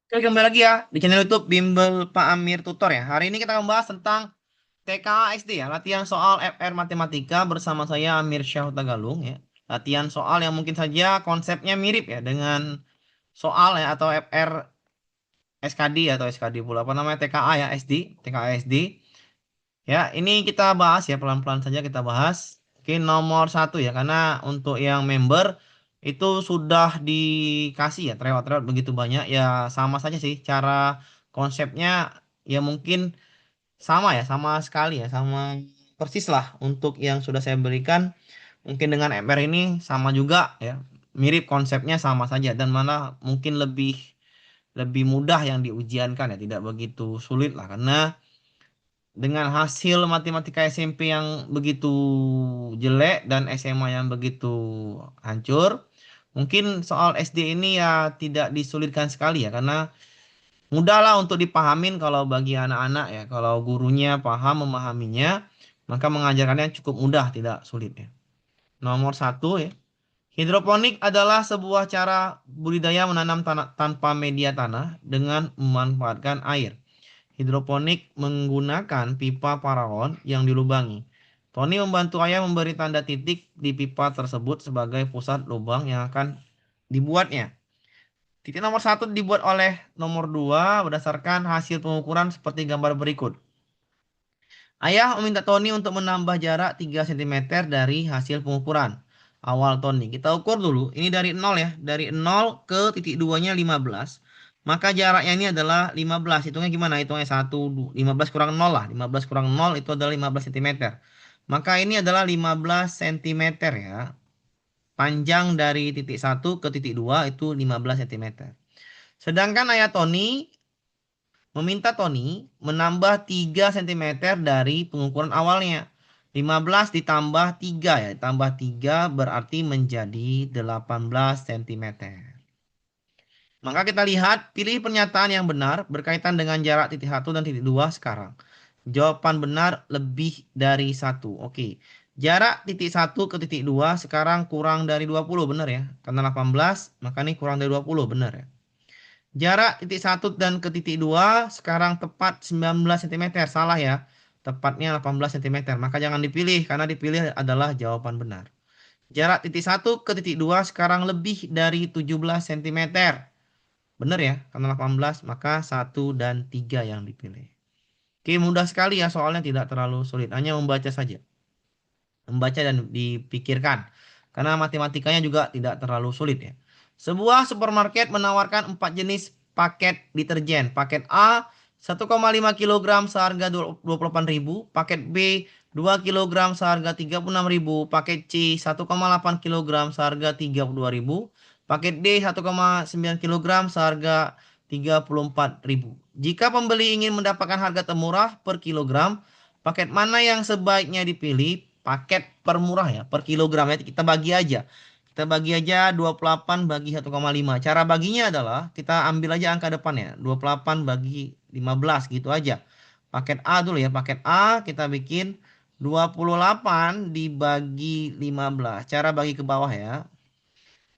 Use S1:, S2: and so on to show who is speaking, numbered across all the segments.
S1: Oke, kembali lagi ya di channel YouTube Bimbel Pak Amir Tutor ya. Hari ini kita akan membahas tentang TKA SD ya, latihan soal FR Matematika bersama saya Amir Syah Tagalung ya. Latihan soal yang mungkin saja konsepnya mirip ya dengan soal ya atau FR SKD atau SKD pula apa namanya TKA ya SD, TKA SD. Ya, ini kita bahas ya pelan-pelan saja kita bahas. Oke, nomor satu ya, karena untuk yang member itu sudah dikasih ya tryout-tryout begitu banyak ya sama saja sih cara konsepnya ya mungkin sama ya sama sekali ya sama persis lah untuk yang sudah saya berikan mungkin dengan MR ini sama juga ya mirip konsepnya sama saja dan malah mungkin lebih lebih mudah yang diujiankan ya tidak begitu sulit lah karena dengan hasil matematika SMP yang begitu jelek dan SMA yang begitu hancur, mungkin soal SD ini ya tidak disulitkan sekali ya, karena mudah lah untuk dipahamin kalau bagi anak-anak ya, kalau gurunya paham memahaminya, maka mengajarkannya cukup mudah, tidak sulit ya. Nomor satu ya, hidroponik adalah sebuah cara budidaya menanam tanah tanpa media tanah dengan memanfaatkan air. Hidroponik menggunakan pipa paralon yang dilubangi. Tony membantu ayah memberi tanda titik di pipa tersebut sebagai pusat lubang yang akan dibuatnya. Titik nomor satu dibuat oleh nomor dua berdasarkan hasil pengukuran seperti gambar berikut. Ayah meminta Tony untuk menambah jarak 3 cm dari hasil pengukuran awal Tony. Kita ukur dulu, ini dari 0 ya, dari 0 ke titik 2-nya 15. Maka jaraknya ini adalah 15. Hitungnya gimana? Hitungnya 1, 15 kurang 0 lah. 15 kurang 0 itu adalah 15 cm. Maka ini adalah 15 cm ya. Panjang dari titik 1 ke titik 2 itu 15 cm. Sedangkan ayah Tony meminta Tony menambah 3 cm dari pengukuran awalnya. 15 ditambah 3 ya, tambah 3 berarti menjadi 18 cm. Maka kita lihat, pilih pernyataan yang benar berkaitan dengan jarak titik 1 dan titik 2 sekarang. Jawaban benar lebih dari 1. Oke. Jarak titik 1 ke titik 2 sekarang kurang dari 20, benar ya. Karena 18, maka ini kurang dari 20, benar ya. Jarak titik 1 dan ke titik 2 sekarang tepat 19 cm. Salah ya. Tepatnya 18 cm. Maka jangan dipilih karena dipilih adalah jawaban benar. Jarak titik 1 ke titik 2 sekarang lebih dari 17 cm. Benar ya. Karena 18 maka 1 dan 3 yang dipilih. Oke, mudah sekali ya soalnya tidak terlalu sulit. Hanya membaca saja. Membaca dan dipikirkan. Karena matematikanya juga tidak terlalu sulit ya. Sebuah supermarket menawarkan 4 jenis paket deterjen. Paket A 1,5 kilogram seharga 28.000, paket B 2 kilogram seharga 36.000, paket C 1,8 kilogram seharga 32.000, paket D 1,9 kilogram seharga 34.000. Jika pembeli ingin mendapatkan harga termurah per kilogram, paket mana yang sebaiknya dipilih? Paket per murah ya, per kilogram ya. Kita bagi aja. Kita bagi aja 28 bagi 1,5. Cara baginya adalah kita ambil aja angka depannya. 28 bagi 15 gitu aja. Paket A dulu ya. Paket A kita bikin 28 dibagi 15. Cara bagi ke bawah ya.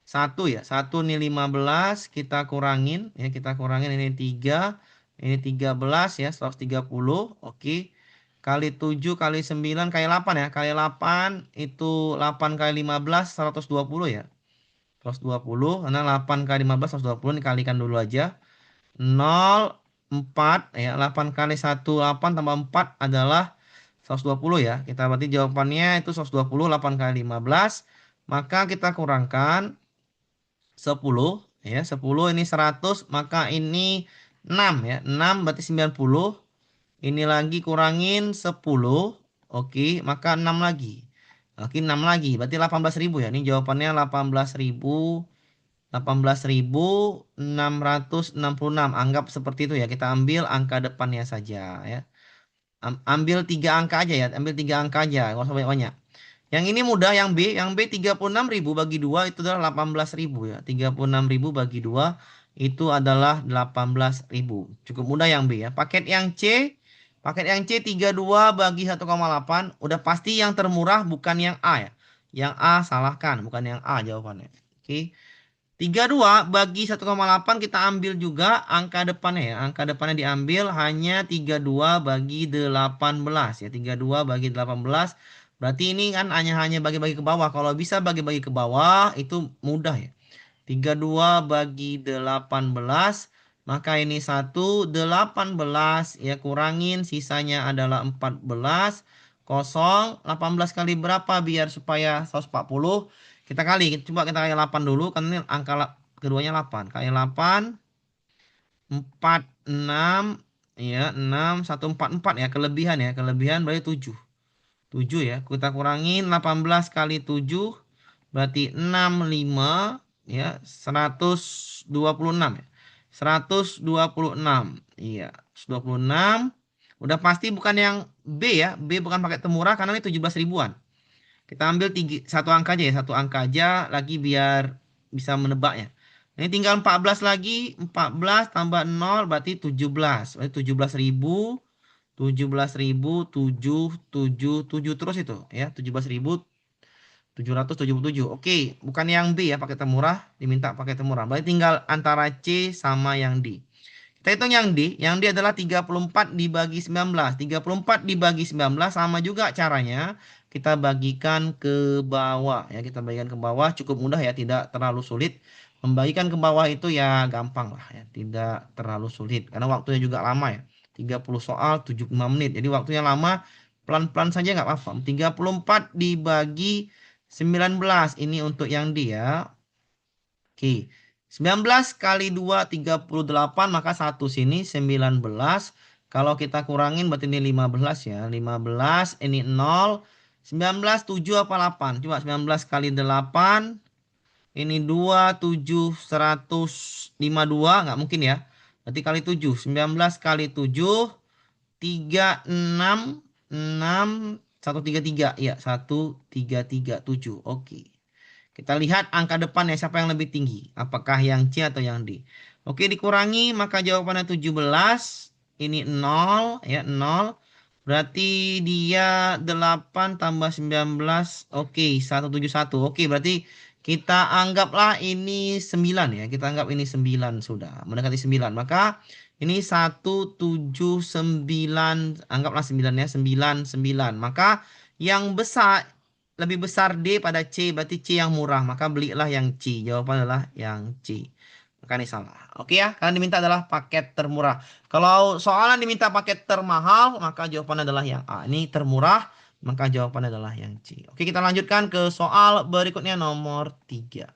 S1: Satu ya. Satu nih 15 kita kurangin. Ya kita kurangin ini 3. Ini 13 ya. 130. Oke. Kali 7 kali 9 kali 8 ya. Kali 8 itu 8 kali 15 120 ya. 120 karena 8 kali 15 120 dikalikan dulu aja. 0 4 ya. 8 kali 1 8 tambah 4 adalah 120 ya. Kita berarti jawabannya itu 120 8 kali 15. Maka kita kurangkan 10 ya. 10 ini 100 maka ini 6 ya. 6 berarti 90. Ini lagi kurangin 10. Oke, maka 6 lagi. Oke, 6 lagi. Berarti 18.000 ya. Ini jawabannya 18.666. Anggap seperti itu ya. Kita ambil angka depannya saja ya. Ambil 3 angka aja ya. Ambil 3 angka aja. Nggak usah banyak-banyak. Yang ini mudah. Yang B. Yang B 36.000 bagi 2 itu adalah 18.000 ya. 36.000 bagi 2 itu adalah 18.000. Cukup mudah yang B ya. Paket yang C. Paket yang C 32 bagi 1,8. Udah pasti yang termurah bukan yang A ya. Yang A salahkan. Bukan yang A jawabannya. Oke. 32 bagi 1,8 kita ambil juga angka depannya ya. Angka depannya diambil hanya 32 bagi 18 ya. 32 bagi 18. Berarti ini kan hanya bagi-bagi ke bawah. Kalau bisa bagi-bagi ke bawah itu mudah ya. 32 bagi 18. Maka ini 18 ya, kurangin sisanya adalah 14. Kosong 18 kali berapa biar supaya 140. Kita kali, coba kita kali 8 dulu karena ini angka keduanya 8. Kali 8 4 6 ya, 6 144 ya, kelebihan ya. Kelebihan berarti 7. 7 ya. Kita kurangin 18 kali 7 berarti 65 ya, 126 ya. 126. Iya, 126. Udah pasti bukan yang B ya. B bukan pakai temurah karena ini 17 ribuan. Kita ambil satu angka aja ya, satu angka aja lagi biar bisa menebaknya. Ini tinggal 14 lagi, 14 tambah 0 berarti 17. Berarti 17.000, 17.007, terus itu ya, 17.777. Oke, bukan yang B ya pakai temurah, diminta pakai temurah. Berarti tinggal antara C sama yang D. Kita hitung yang D. Yang D adalah 34 dibagi 19. 34 dibagi 19 sama juga caranya. Kita bagikan ke bawah. Ya, kita bagikan ke bawah. Cukup mudah ya. Tidak terlalu sulit. Membagikan ke bawah itu ya gampang lah ya. Tidak terlalu sulit. Karena waktunya juga lama ya. 30 soal 75 menit. Jadi waktunya lama. Pelan-pelan saja nggak apa-apa. 34 dibagi 19. Ini untuk yang D ya. Oke. 19 kali 2 38, maka 1 sini 19. Kalau kita kurangin berarti ini 15 ya. 15 ini 0. 19 7 apa 8? Coba 19 kali 8 ini 2 7 152, nggak mungkin ya. Berarti kali 7. 19 kali 7 3 6 6 133 ya, 1337. Oke. Kita lihat angka depannya siapa yang lebih tinggi. Apakah yang C atau yang D. Oke, dikurangi maka jawabannya 17. Ini 0 ya, 0. Berarti dia 8 tambah 19. Oke, 171. Oke, berarti kita anggaplah ini 9 ya. Kita anggap ini 9 sudah. Mendekati 9. Maka ini 179. Anggaplah 9 ya. 9, 9. Maka yang besar, lebih besar D pada C, berarti C yang murah. Maka belilah yang C. Jawaban adalah yang C. Maka ini salah. Oke ya, kalian diminta adalah paket termurah. Kalau soalan diminta paket termahal, maka jawabannya adalah yang A. Ini termurah, maka jawabannya adalah yang C. Oke, kita lanjutkan ke soal berikutnya nomor 3.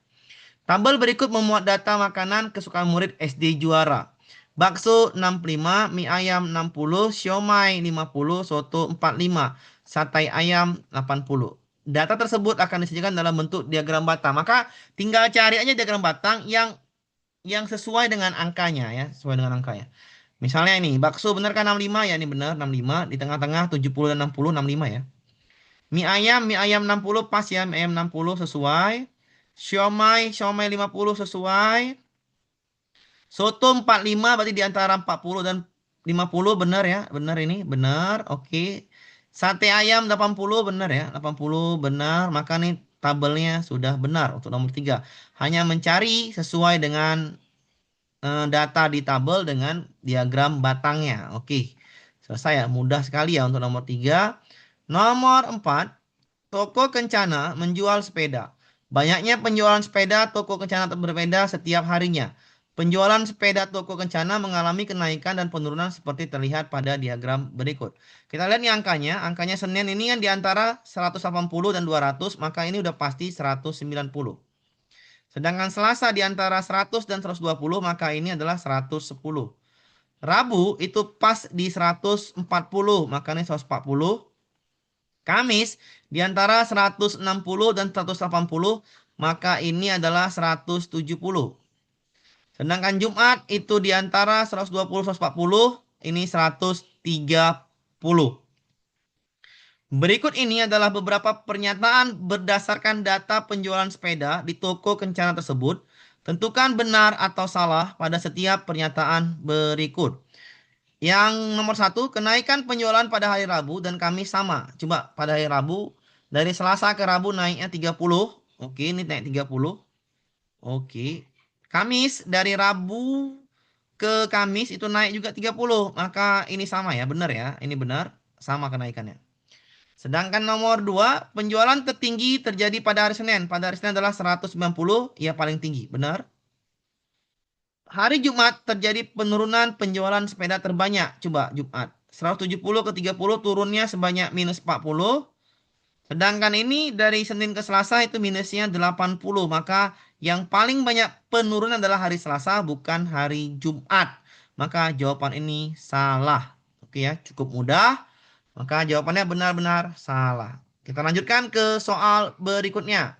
S1: Tabel berikut memuat data makanan kesukaan murid SD Juara. Bakso 65, mie ayam 60, siomay 50, soto 45, satay ayam 80. Data tersebut akan disajikan dalam bentuk diagram batang. Maka tinggal cari aja diagram batang yang sesuai dengan angkanya ya, sesuai dengan angkanya. Misalnya ini, bakso benar kan 65 ya, ini benar 65, di tengah-tengah 70 dan 60, 65 ya. Mie ayam 60 pas ya, mie ayam 60 sesuai. Siomay 50 sesuai. Soto 45 berarti di antara 40 dan 50 benar ya. Benar ini, benar. Oke. Sate ayam 80 benar ya. 80 benar. Maka nih tabelnya sudah benar untuk nomor 3. Hanya mencari sesuai dengan data di tabel dengan diagram batangnya. Oke. Selesai ya. Mudah sekali ya untuk nomor 3. Nomor 4. Toko Kencana menjual sepeda. Banyaknya penjualan sepeda toko Kencana berbeda setiap harinya. Penjualan sepeda toko Kencana mengalami kenaikan dan penurunan seperti terlihat pada diagram berikut. Kita lihat nih angkanya. Angkanya Senin ini kan di antara 180 dan 200, maka ini udah pasti 190. Sedangkan Selasa di antara 100 dan 120, maka ini adalah 110. Rabu itu pas di 140, maka ini 140. Kamis di antara 160 dan 180, maka ini adalah 170. Sedangkan Jumat itu di antara 120 140, ini 130. Berikut ini adalah beberapa pernyataan berdasarkan data penjualan sepeda di toko Kencana tersebut. Tentukan benar atau salah pada setiap pernyataan berikut. Yang nomor 1, kenaikan penjualan pada hari Rabu dan Kamis sama. Coba pada hari Rabu, dari Selasa ke Rabu naiknya 30. Oke, ini naik 30. Oke. Kamis dari Rabu ke Kamis itu naik juga 30. Maka ini sama ya, benar ya. Ini benar, sama kenaikannya. Sedangkan nomor 2, penjualan tertinggi terjadi pada hari Senin. Pada hari Senin adalah 190, ya paling tinggi. Benar. Hari Jumat terjadi penurunan penjualan sepeda terbanyak. Coba Jumat. 170 ke 30 turunnya sebanyak minus 40. Sedangkan ini dari Senin ke Selasa itu minusnya 80. Maka yang paling banyak penurunan adalah hari Selasa, bukan hari Jumat. Maka jawaban ini salah. Oke ya, cukup mudah. Maka jawabannya benar-benar salah. Kita lanjutkan ke soal berikutnya.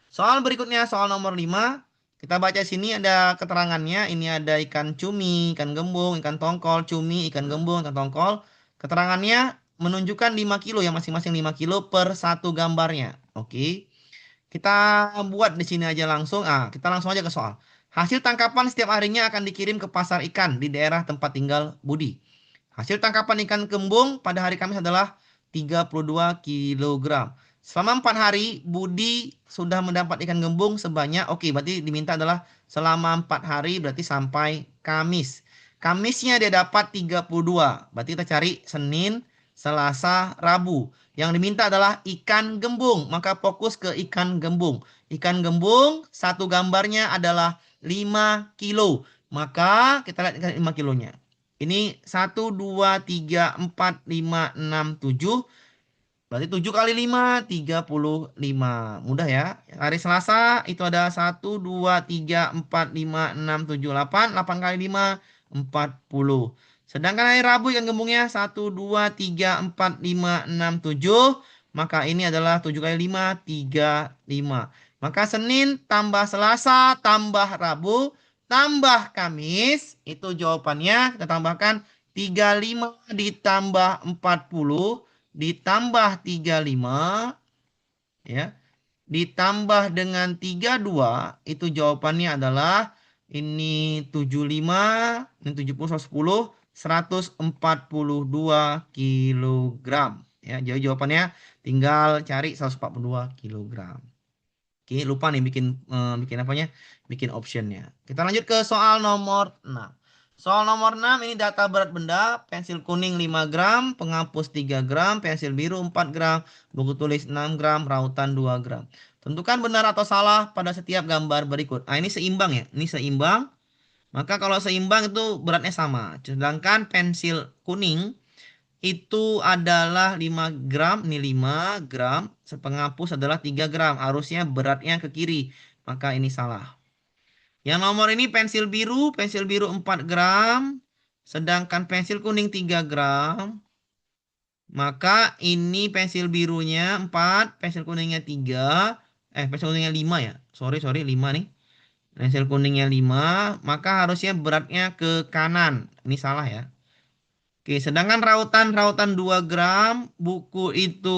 S1: Soal berikutnya, soal nomor 5. Kita baca sini ada keterangannya. Ini ada ikan cumi, ikan gembung, ikan tongkol, cumi, ikan gembung, ikan tongkol. Keterangannya menunjukkan 5 kilo ya, masing-masing 5 kilo per satu gambarnya. Oke. Kita buat di sini aja langsung. Kita langsung aja ke soal. Hasil tangkapan setiap harinya akan dikirim ke pasar ikan di daerah tempat tinggal Budi. Hasil tangkapan ikan kembung pada hari Kamis adalah 32 kilogram. Selama 4 hari, Budi sudah mendapat ikan gembung sebanyak, oke, berarti diminta adalah selama 4 hari, berarti sampai Kamis. Kamisnya dia dapat 32. Berarti kita cari Senin, Selasa, Rabu. Yang diminta adalah ikan gembung. Maka fokus ke ikan gembung. Ikan gembung, satu gambarnya adalah 5 kilo. Maka kita lihat 5 kilonya. Ini 1, 2, 3, 4, 5, 6, 7. Berarti 7 kali 5, 35. Mudah ya. Hari Selasa itu ada 1, 2, 3, 4, 5, 6, 7, 8. 8 kali 5, 40. Sedangkan hari Rabu ikan gembungnya 1, 2, 3, 4, 5, 6, 7. Maka ini adalah 7 kali 5, 35. Maka Senin tambah Selasa tambah Rabu tambah Kamis. Itu jawabannya. Kita tambahkan 35 ditambah 40 ditambah 35 ya, ditambah dengan 32, itu jawabannya adalah ini 75, ini 70, 110, 142 kilogram ya. Jadi jawabannya tinggal cari 142 kilogram. Oke, lupa nih bikin apanya? Bikin optionnya. Kita lanjut ke soal nomor 6. Soal nomor 6 ini data berat benda, pensil kuning 5 gram, penghapus 3 gram, pensil biru 4 gram, buku tulis 6 gram, rautan 2 gram. Tentukan benar atau salah pada setiap gambar berikut. Ini seimbang ya. Ini seimbang. Maka kalau seimbang itu beratnya sama. Sedangkan pensil kuning itu adalah 5 gram, ini 5 gram, penghapus adalah 3 gram, harusnya beratnya ke kiri, maka ini salah. Yang nomor ini pensil biru 4 gram, sedangkan pensil kuning 3 gram, maka ini pensil birunya 4, pensil kuningnya 3, pensil kuningnya 5 ya, sorry 5 nih, pensil kuningnya 5, maka harusnya beratnya ke kanan, ini salah ya. Oke, sedangkan rautan 2 gram, buku itu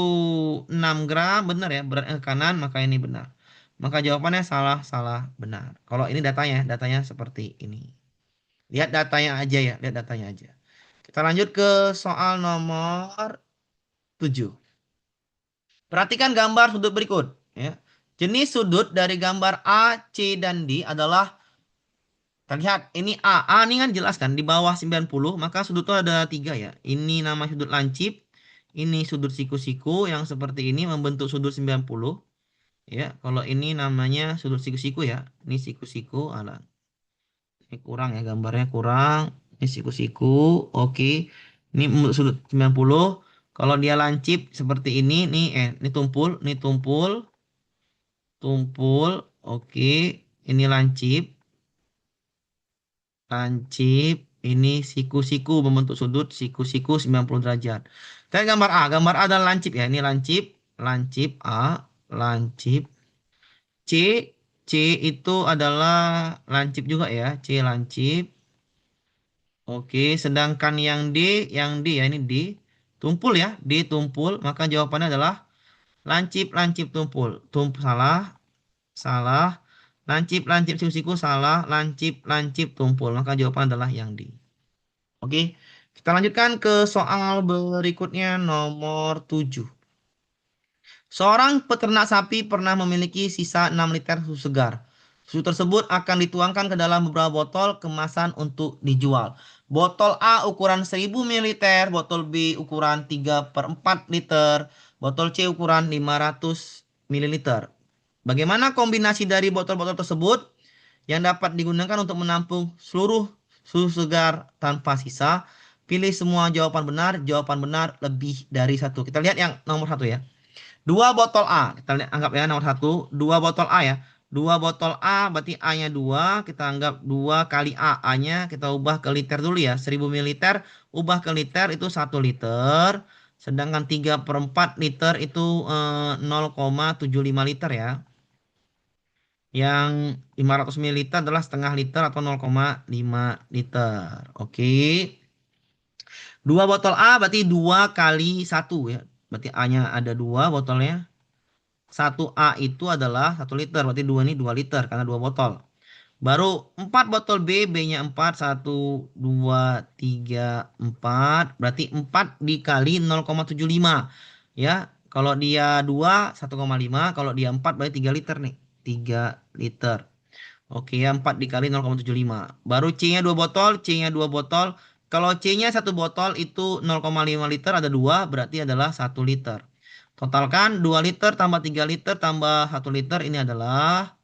S1: 6 gram, benar ya, beratnya ke kanan, maka ini benar. Maka jawabannya salah, salah, benar. Kalau ini datanya seperti ini. Lihat datanya aja ya, lihat datanya aja. Kita lanjut ke soal nomor 7. Perhatikan gambar sudut berikut. Ya. Jenis sudut dari gambar A, C, dan D adalah, terlihat ini A. A ini kan jelas kan di bawah 90, maka sudut itu ada 3 ya. Ini nama sudut lancip, ini sudut siku-siku yang seperti ini membentuk sudut 90. Ya, kalau ini namanya sudut siku-siku ya. Ini siku-siku, ini kurang ya gambarnya kurang. Ini siku-siku. Oke. Ini sudut 90. Kalau dia lancip seperti ini nih, ini tumpul, tumpul. Oke. Ini lancip. Lancip, ini siku-siku membentuk sudut siku-siku 90 derajat. Kita gambar A. Gambar A adalah lancip ya. Ini lancip, lancip A, lancip. C, C itu adalah lancip juga ya. C lancip. Oke, sedangkan yang D ya ini D. Tumpul ya, D tumpul. Maka jawabannya adalah lancip, lancip tumpul. Salah, salah. Lancip, lancip siku-siku salah. Lancip, lancip tumpul. Maka jawabannya adalah yang D. Oke, kita lanjutkan ke soal berikutnya nomor 7. Seorang peternak sapi pernah memiliki sisa 6 liter susu segar. Susu tersebut akan dituangkan ke dalam beberapa botol kemasan untuk dijual. Botol A ukuran 1000 ml, botol B ukuran 3/4 liter, botol C ukuran 500 ml. Bagaimana kombinasi dari botol-botol tersebut yang dapat digunakan untuk menampung seluruh susu segar tanpa sisa? Pilih semua jawaban benar. Jawaban benar lebih dari satu. Kita lihat yang nomor satu ya. Dua botol A. Kita lihat, anggap ya nomor satu. Dua botol A ya. Dua botol A berarti A-nya 2. Kita anggap 2 kali A. A-nya kita ubah ke liter dulu ya. 1000 ml ubah ke liter itu 1 liter. Sedangkan 3/4 liter itu 0,75 liter ya. Yang 500 ml adalah setengah liter atau 0,5 liter. Oke. Dua botol A berarti 2 kali 1 ya. Berarti A-nya ada 2 botolnya. Satu A itu adalah 1 liter. Berarti 2 ini 2 liter karena 2 botol. Baru 4 botol B. B-nya 4. 1, 2, 3, 4. Berarti 4 dikali 0,75. Ya. Kalau dia 2, 1,5. Kalau dia 4 berarti 3 liter nih. 3 liter. Oke ya, 4 dikali 0,75. Baru C-nya 2 botol. C-nya 2 botol. Kalau C-nya 1 botol itu 0,5 liter ada 2. Berarti adalah 1 liter. Totalkan 2 liter tambah 3 liter tambah 1 liter. Ini adalah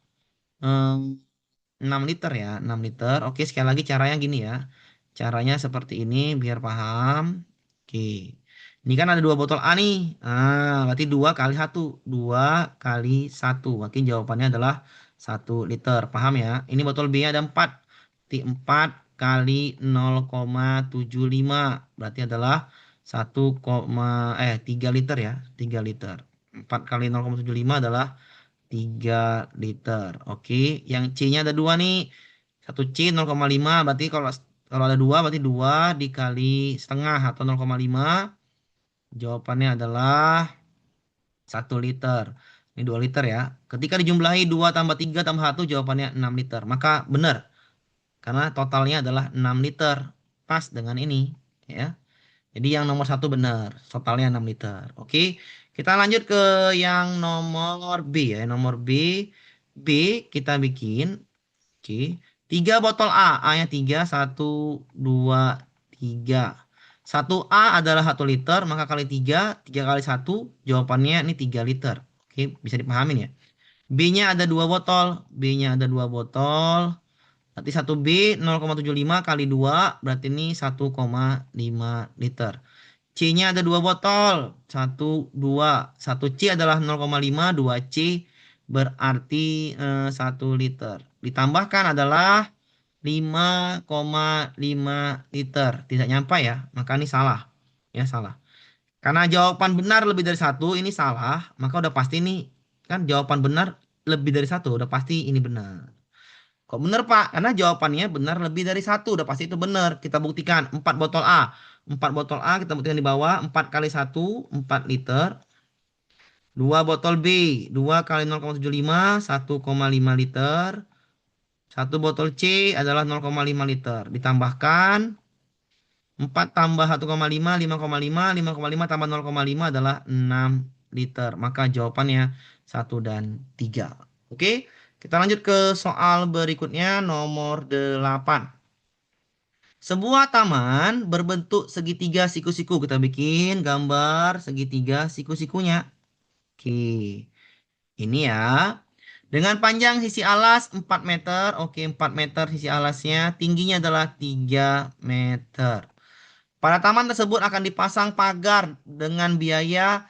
S1: 6 liter ya. 6 liter. Oke, sekali lagi caranya gini ya. Caranya seperti ini biar paham. Oke. Ini kan ada 2 botol A nih. Berarti 2 kali 1. 2 kali 1. Berarti jawabannya adalah 1 liter. Paham ya? Ini botol B ada 4. Berarti 4 kali 0,75. Berarti adalah 3 liter ya. 3 liter. 4 kali 0,75 adalah 3 liter. Oke, yang C-nya ada 2 nih. Satu C 0,5 berarti kalau kalau ada 2 berarti 2 dikali setengah atau 0,5. Jawabannya adalah 1 liter. Ini 2 liter ya. Ketika dijumlahi 2 tambah 3 tambah 1 jawabannya 6 liter. Maka benar. Karena totalnya adalah 6 liter. Pas dengan ini. Ya. Jadi yang nomor satu benar. Totalnya 6 liter. Oke. Kita lanjut ke yang nomor B ya. Nomor B. B kita bikin. Oke. 3 botol A. A-nya 3. 1, 2, 3. 1 A adalah 1 liter. Maka kali 3. 3 kali 1. Jawabannya ini 3 liter. Oke. Bisa dipahamin ya. B-nya ada 2 botol. B-nya ada 2 botol. Berarti 1B 0,75 kali 2 berarti ini 1,5 liter. C-nya ada 2 botol. 1, 2. 1C adalah 0,5. 2C berarti 1 liter. Ditambahkan adalah 5,5 liter. Tidak nyampe ya. Maka ini salah. Ya salah. Karena jawaban benar lebih dari satu. Ini salah. Maka udah pasti ini. Kan jawaban benar lebih dari satu. Udah pasti ini benar. Kok bener Pak? Karena jawabannya benar lebih dari satu. Udah pasti itu benar. Kita buktikan. 4 botol A. 4 botol A kita buktikan di bawah. 4 kali 1, 4 liter. 2 botol B. 2 kali 0,75, 1,5 liter. 1 botol C adalah 0,5 liter. Ditambahkan 4 tambah 1,5, 5,5. 5,5 tambah 0,5 adalah 6 liter. Maka jawabannya 1 dan 3. Oke, kita lanjut ke soal berikutnya nomor 8. Sebuah taman berbentuk segitiga siku-siku. Kita bikin gambar segitiga siku-sikunya. Oke, ini ya. Dengan panjang sisi alas 4 meter. Oke, 4 meter sisi alasnya. Tingginya adalah 3 meter. Pada taman tersebut akan dipasang pagar dengan biaya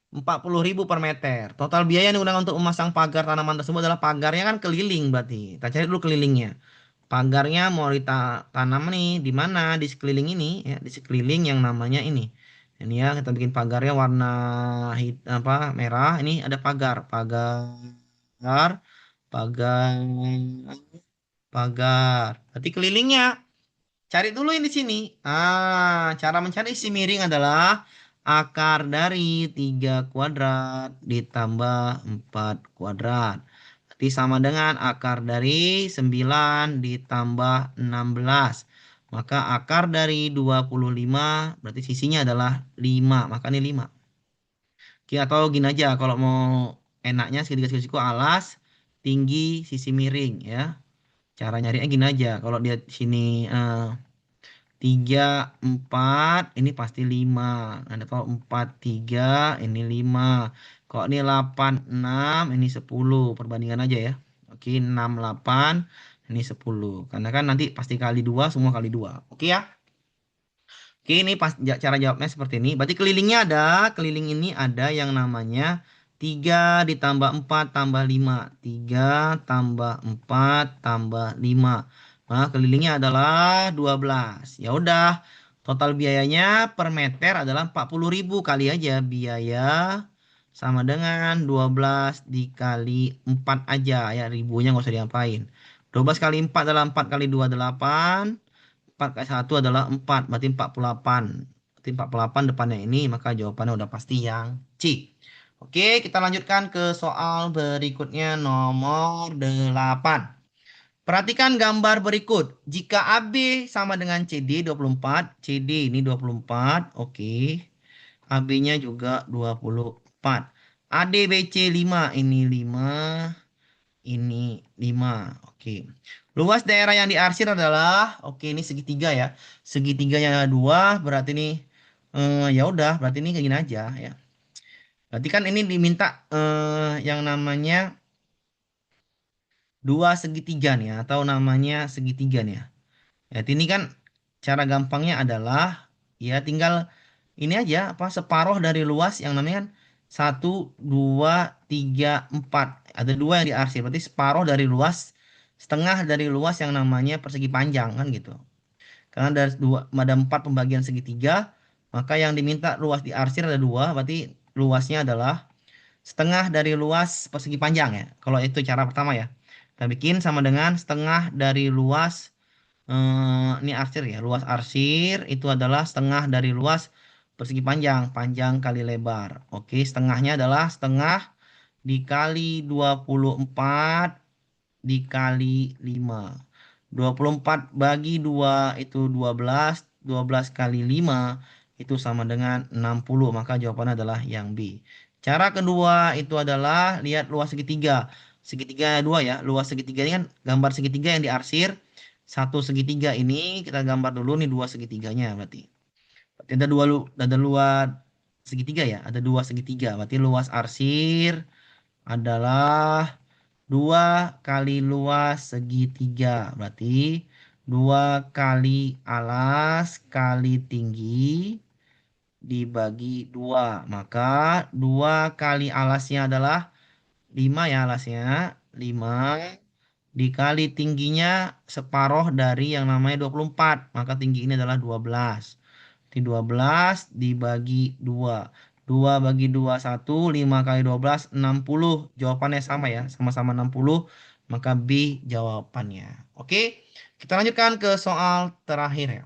S1: 40.000 per meter. Total biaya yang digunakan untuk memasang pagar tanaman tersebut adalah pagarnya kan keliling berarti. Kita cari dulu kelilingnya. Pagarnya mau ditanam nih di mana? Di sekeliling ini ya, di sekeliling yang namanya ini. Ini ya kita bikin pagarnya warna merah. Ini ada pagar, pagar, pagar, pagar. Berarti kelilingnya. Cari dulu ini di sini. Cara mencari isi miring adalah akar dari 3 kuadrat ditambah 4 kuadrat. Berarti sama dengan akar dari 9 ditambah 16. Maka akar dari 25 berarti sisinya adalah 5. Maka ini 5. Oke, atau gini aja. Kalau mau enaknya segitiga siku alas. tinggi sisi miring ya. Cara nyarinya gini aja. Kalau dia sini 3, 4, ini pasti 5. Ada kalau 4, 3, ini 5. Kalau ini 8, 6, ini 10. Perbandingan aja ya. Oke, 6, 8, ini 10. Karena kan nanti pasti kali 2, semua kali 2. Oke ya. Oke, ini pas cara jawabnya seperti ini. Berarti kelilingnya ada, keliling ini ada yang namanya 3 ditambah 4 tambah 5. 3 tambah 4 tambah 5. Nah, kelilingnya adalah 12. Ya udah, total biayanya per meter adalah 40.000 kali aja. Biaya sama dengan 12 dikali 4 aja ya. Ribunya nggak usah diapain. 12 kali 4 adalah 4 kali 2 8. 4 kali 1 adalah 4, berarti 48. Berarti 48 depannya ini, maka jawabannya udah pasti yang C. Oke, kita lanjutkan ke soal berikutnya nomor 8. Perhatikan gambar berikut. Jika AB sama dengan CD 24, CD ini 24, oke. AB-nya juga 24. ADBC 5, ini 5, ini 5. Oke. Luas daerah yang diarsir adalah, oke ini segitiga ya. Segitiganya 2, berarti ini ya udah, berarti ini kayak gini aja ya. Berarti kan ini diminta yang namanya dua segitiga nih ya, atau namanya segitiga nih ya. Jadi ini kan cara gampangnya adalah ya tinggal ini aja apa separuh dari luas yang namanya kan 1, 2, 3, 4. Ada 2 yang diarsir. Berarti separuh dari luas, setengah dari luas yang namanya persegi panjang kan gitu. Karena ada 4 pembagian segitiga, maka yang diminta luas diarsir ada 2. Berarti luasnya adalah setengah dari luas persegi panjang ya. Kalau itu cara pertama ya. Kita bikin sama dengan setengah dari luas ini arsir ya. Luas arsir itu adalah setengah dari luas persegi panjang. Panjang kali lebar. Oke, setengahnya adalah setengah dikali 24 dikali 5. 24 bagi 2 itu 12. 12 kali 5 itu sama dengan 60. Maka jawabannya adalah yang B. Cara kedua itu adalah lihat luas segitiga. Segitiga 2 ya. Luas segitiga ini kan gambar segitiga yang diarsir. Satu segitiga ini kita gambar dulu nih dua segitiganya berarti. Berarti ada luas segitiga ya. Ada dua segitiga. Berarti luas arsir adalah 2 kali luas segitiga. Berarti 2 kali alas kali tinggi dibagi 2. Maka 2 kali alasnya adalah 5 ya alasnya. 5 dikali tingginya separuh dari yang namanya 24. Maka tinggi ini adalah 12. Jadi 12 dibagi 2. 2 bagi 2, 1. 5 kali 12, 60. Jawabannya sama ya. Sama-sama 60. Maka B jawabannya. Oke. Kita lanjutkan ke soal terakhir ya.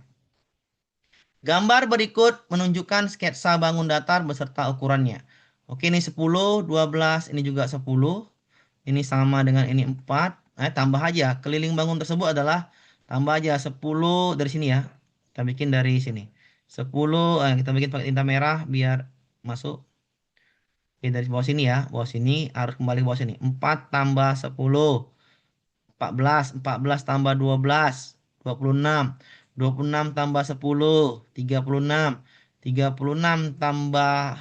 S1: Gambar berikut menunjukkan sketsa bangun datar beserta ukurannya. Oke, ini 10, 12, ini juga 10. Ini sama dengan ini 4. Tambah aja. Keliling bangun tersebut adalah tambah aja 10 dari sini ya. Kita bikin dari sini. 10, kita bikin pakai tinta merah biar masuk. Oke, dari bawah sini ya. Bawah sini harus kembali ke bawah sini. 4 tambah 10. 14. 14 tambah 12. 26. 26 tambah 10. 36. 36 tambah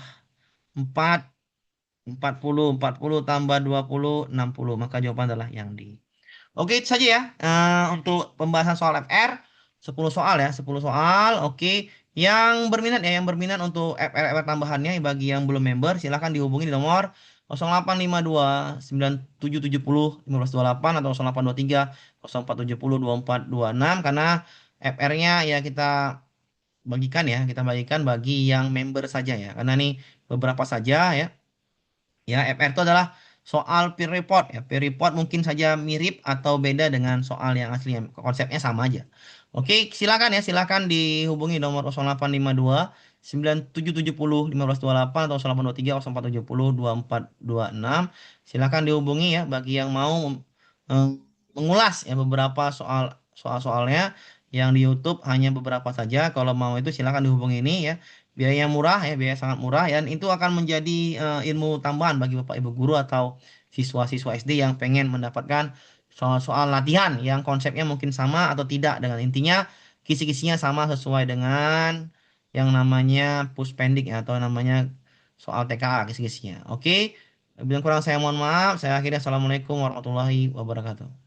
S1: 4. 40 tambah 20, 60. Maka jawaban adalah yang D. Oke, itu saja ya untuk pembahasan soal FR. 10 soal ya, 10 soal. Oke, yang berminat untuk FR tambahannya bagi yang belum member silahkan dihubungi di nomor 0852 9770 1528 atau 0823 0470 2426 karena FR-nya ya kita bagikan bagi yang member saja ya. Karena nih beberapa saja ya. Ya, FR itu adalah soal peer report ya. Peer report mungkin saja mirip atau beda dengan soal yang aslinya. Konsepnya sama aja. Oke, silakan ya, silakan dihubungi nomor 0852 9770 1528 atau 0823 0470 2426. Silakan dihubungi ya bagi yang mau eh, mengulas ya beberapa soalnya yang di YouTube hanya beberapa saja. Kalau mau itu silakan dihubungi ini ya. Biaya murah ya, biaya sangat murah ya, dan itu akan menjadi ilmu tambahan bagi Bapak Ibu guru atau siswa-siswa SD yang pengen mendapatkan soal-soal latihan yang konsepnya mungkin sama atau tidak dengan intinya kisi-kisinya sama sesuai dengan yang namanya puspendik ya, atau namanya soal TKA kisi-kisinya. Oke, lebih kurang saya mohon maaf. Saya akhirnya Assalamualaikum warahmatullahi wabarakatuh.